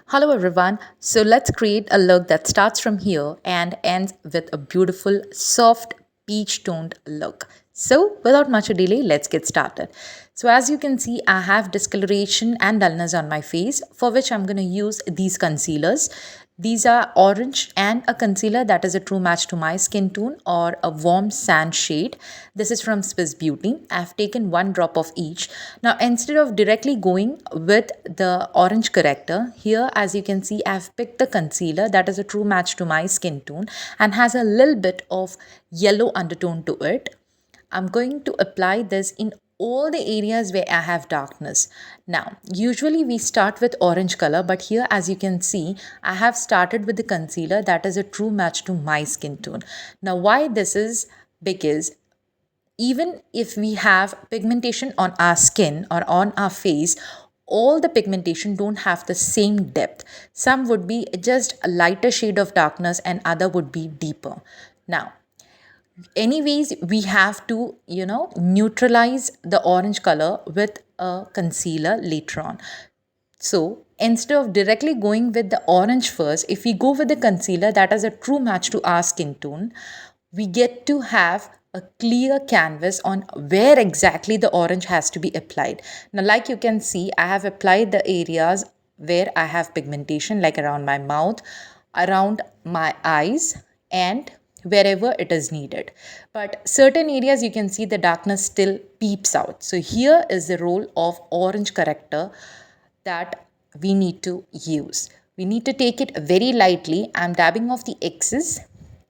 Hello everyone. So let's create a look that starts from here and ends with a beautiful soft peach toned look. So without much delay, let's get started. So as you can see, I have discoloration and dullness on my face, for which I'm going to use these concealers. These are orange and a concealer that is a true match to my skin tone, or a warm sand shade. This is from Swiss Beauty. I've taken one drop of each. Now, instead of directly going with the orange corrector, here as you can see, I've picked the concealer that is a true match to my skin tone and has a little bit of yellow undertone to it. I'm going to apply this in all the areas where I have darkness. Now, usually we start with orange color, but here as you can see, I have started with the concealer that is a true match to my skin tone. Now, why this is? Because even if we have pigmentation on our skin or on our face, all the pigmentation don't have the same depth. Some would be just a lighter shade of darkness and other would be deeper. Now, anyways, we have to neutralize the orange color with a concealer later on. So instead of directly going with the orange first, if we go with the concealer that is a true match to our skin tone, we get to have a clear canvas on where exactly the orange has to be applied. Now, like you can see, I have applied the areas where I have pigmentation, like around my mouth, around my eyes, and wherever it is needed. But certain areas you can see the darkness still peeps out. So here is the role of orange corrector that we need to use. We need to take it very lightly. I'm dabbing off the excess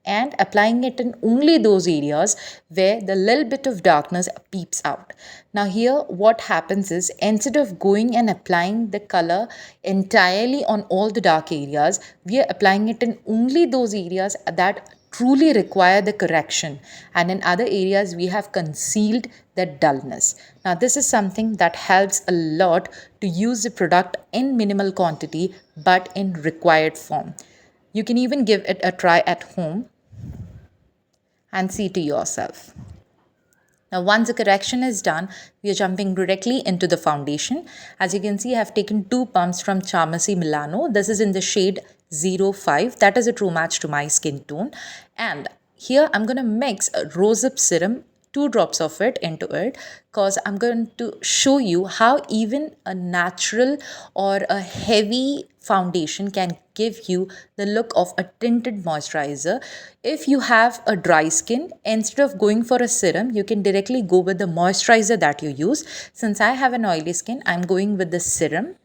and applying it in only those areas where the little bit of darkness peeps out. Now here what happens is, instead of going and applying the color entirely on all the dark areas, we are applying it in only those areas that truly require the correction, and in other areas we have concealed the dullness. Now this is something that helps a lot to use the product in minimal quantity but in required form. You can even give it a try at home and see to yourself. Now, once the correction is done, we are jumping directly into the foundation. As you can see, I have taken two pumps from Charmasi Milano. This is in the shade 05. That is a true match to my skin tone. And here I'm going to mix a rosehip serum, two drops of it into it, because I'm going to show you how even a natural or a heavy foundation can give you the look of a tinted moisturizer. If you have a dry skin, instead of going for a serum, you can directly go with the moisturizer that you use. Since I have an oily skin, I'm going with the serum.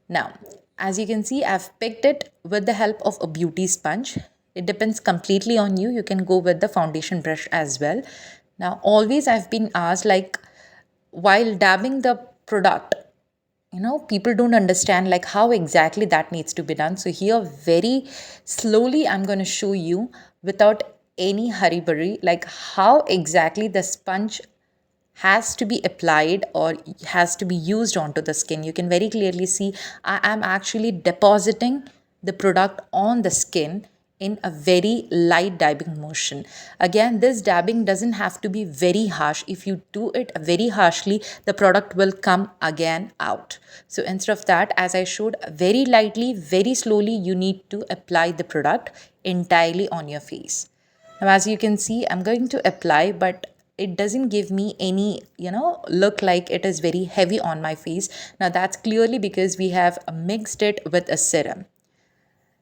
Now, as you can see, I've picked it with the help of a beauty sponge. It depends completely on you. You can go with the foundation brush as well. Now, always I've been asked, like, while dabbing the product, people don't understand like how exactly that needs to be done. So here very slowly I'm going to show you, without any hurry like how exactly the sponge has to be applied or has to be used onto the skin. You can very clearly see I am actually depositing the product on the skin in a very light dabbing motion. Again, this dabbing doesn't have to be very harsh. If you do it very harshly, the product will come again out. So instead of that, as I showed, very lightly, very slowly, you need to apply the product entirely on your face. Now, as you can see, I'm going to apply, but it doesn't give me any, look like it is very heavy on my face. Now, that's clearly because we have mixed it with a serum.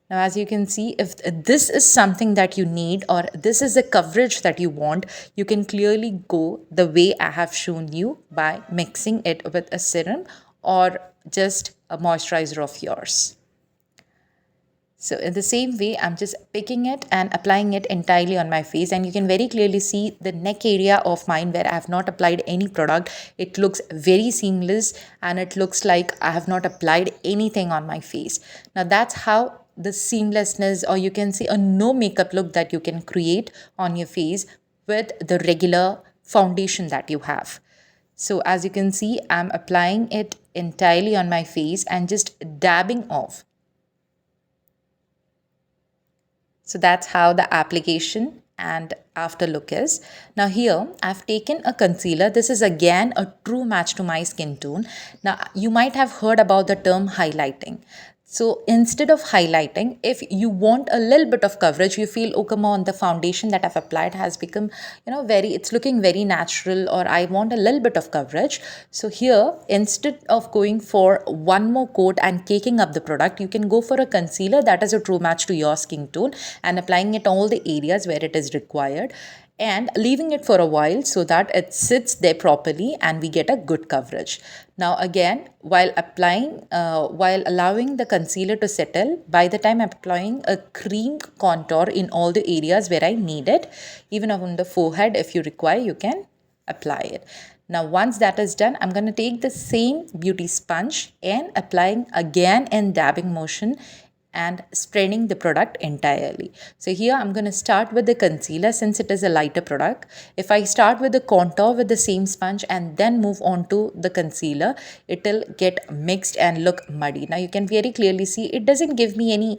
Now, as you can see, if this is something that you need or this is the coverage that you want, you can clearly go the way I have shown you by mixing it with a serum or just a moisturizer of yours. So in the same way, I'm just picking it and applying it entirely on my face. And you can very clearly see the neck area of mine where I have not applied any product. It looks very seamless and it looks like I have not applied anything on my face. Now that's how the seamlessness, or you can see a no makeup look that you can create on your face with the regular foundation that you have. So as you can see, I'm applying it entirely on my face and just dabbing off. So that's how the application and after look is. Now here I've taken a concealer. This is again a true match to my skin tone. Now you might have heard about the term highlighting. So instead of highlighting, if you want a little bit of coverage, you feel, oh, come on, the foundation that I've applied has become, it's looking very natural, or I want a little bit of coverage. So here, instead of going for one more coat and caking up the product, you can go for a concealer that is a true match to your skin tone and applying it all the areas where it is required and leaving it for a while so that it sits there properly and we get a good coverage. Now again, while allowing the concealer to settle, by the time I'm applying a cream contour in all the areas where I need it, even on the forehead, if you require, you can apply it. Now once that is done, I'm going to take the same beauty sponge and applying again in dabbing motion and spreading the product entirely. So here I'm going to start with the concealer since it is a lighter product. If I start with the contour with the same sponge and then move on to the concealer, it will get mixed and look muddy. Now you can very clearly see it doesn't give me any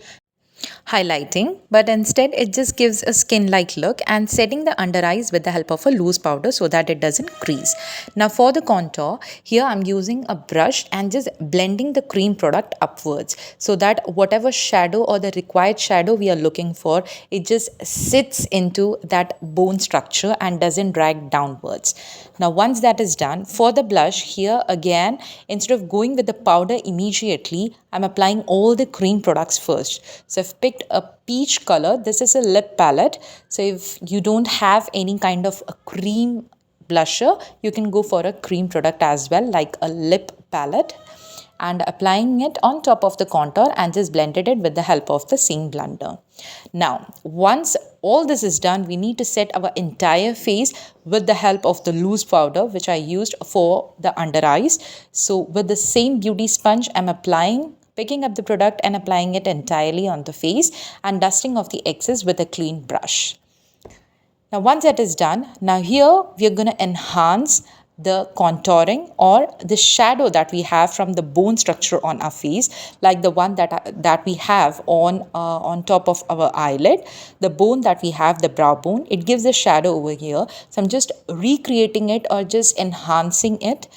highlighting, but instead it just gives a skin like look, and setting the under eyes with the help of a loose powder so that it doesn't crease. Now for the contour, here I'm using a brush and just blending the cream product upwards so that whatever shadow or the required shadow we are looking for, it just sits into that bone structure and doesn't drag downwards. Now once that is done, for the blush, here again, instead of going with the powder immediately, I'm applying all the cream products first. So I've picked a peach color. This is a lip palette. So if you don't have any kind of a cream blusher, you can go for a cream product as well, like a lip palette, and applying it on top of the contour and just blended it with the help of the same blender. Now, once all this is done, we need to set our entire face with the help of the loose powder, which I used for the under eyes. So with the same beauty sponge, I'm picking up the product and applying it entirely on the face and dusting off the excess with a clean brush. Now once that is done, now here we are going to enhance the contouring or the shadow that we have from the bone structure on our face, like the one that we have on top of our eyelid, the bone that we have, the brow bone. It gives a shadow over here. So I'm just recreating it or just enhancing it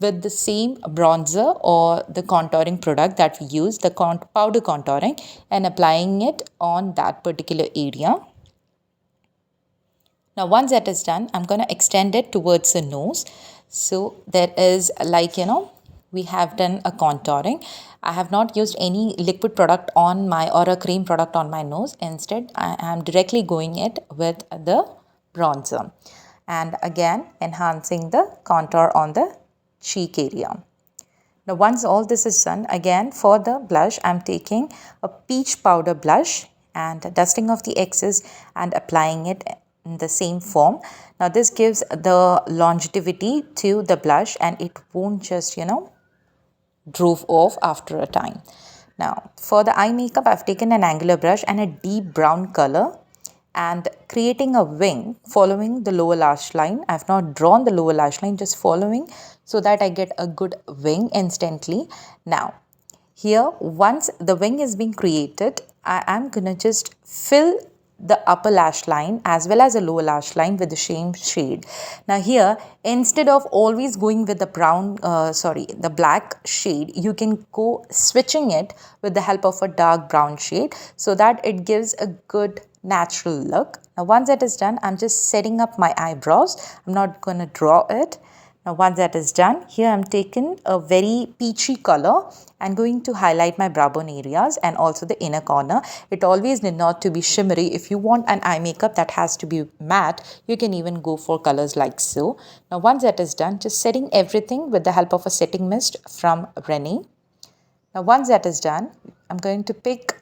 with the same bronzer or the contouring product that we use, the powder contouring, and applying it on that particular area. Now once that is done, I'm going to extend it towards the nose. So there is we have done a contouring. I have not used any liquid product or a cream product on my nose. Instead, I am directly going it with the bronzer and again enhancing the contour on the cheek area. Now once all this is done, again for the blush, I'm taking a peach powder blush and dusting off the excess and applying it in the same form. Now this gives the longevity to the blush and it won't just drove off after a time. Now for the eye makeup, I've taken an angular brush and a deep brown color and creating a wing following the lower lash line. I've not drawn the lower lash line, just following so that I get a good wing instantly. Now here, once the wing is being created, I am gonna just fill the upper lash line as well as the lower lash line with the same shade. Now here, instead of always going with the the black shade, you can go switching it with the help of a dark brown shade so that it gives a good natural look. Now once that is done, I'm just setting up my eyebrows. I'm not going to draw it. Now once that is done, here I'm taking a very peachy color and going to highlight my brow bone areas and also the inner corner. It always need not to be shimmery. If you want an eye makeup that has to be matte, you can even go for colors like so. Now once that is done, just setting everything with the help of a setting mist from Renee. Now once that is done, I'm going to pick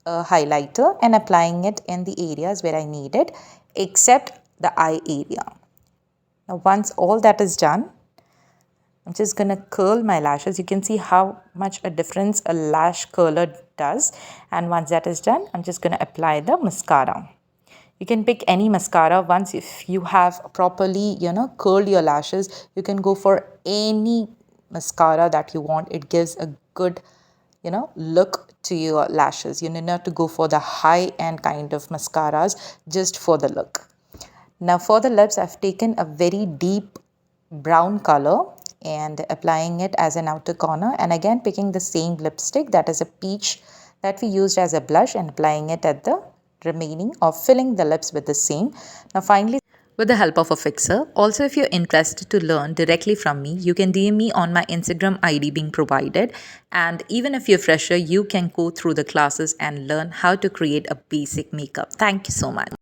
a highlighter and applying it in the areas where I need it, except the eye area. Now once all that is done, I'm just going to curl my lashes. You can see how much a difference a lash curler does. And once that is done, I'm just going to apply the mascara. You can pick any mascara. Once if you have properly, curled your lashes, you can go for any mascara that you want. It gives a good, look to your lashes. You need not to go for the high-end kind of mascaras just for the look. Now for the lips, I've taken a very deep brown color and applying it as an outer corner, and again picking the same lipstick, that is a peach, that we used as a blush, and applying it at the remaining, or filling the lips with the same. Now finally, with the help of a fixer. Also, if you're interested to learn directly from me, you can DM me on my Instagram ID being provided. And even if you're fresher, you can go through the classes and learn how to create a basic makeup. Thank you so much.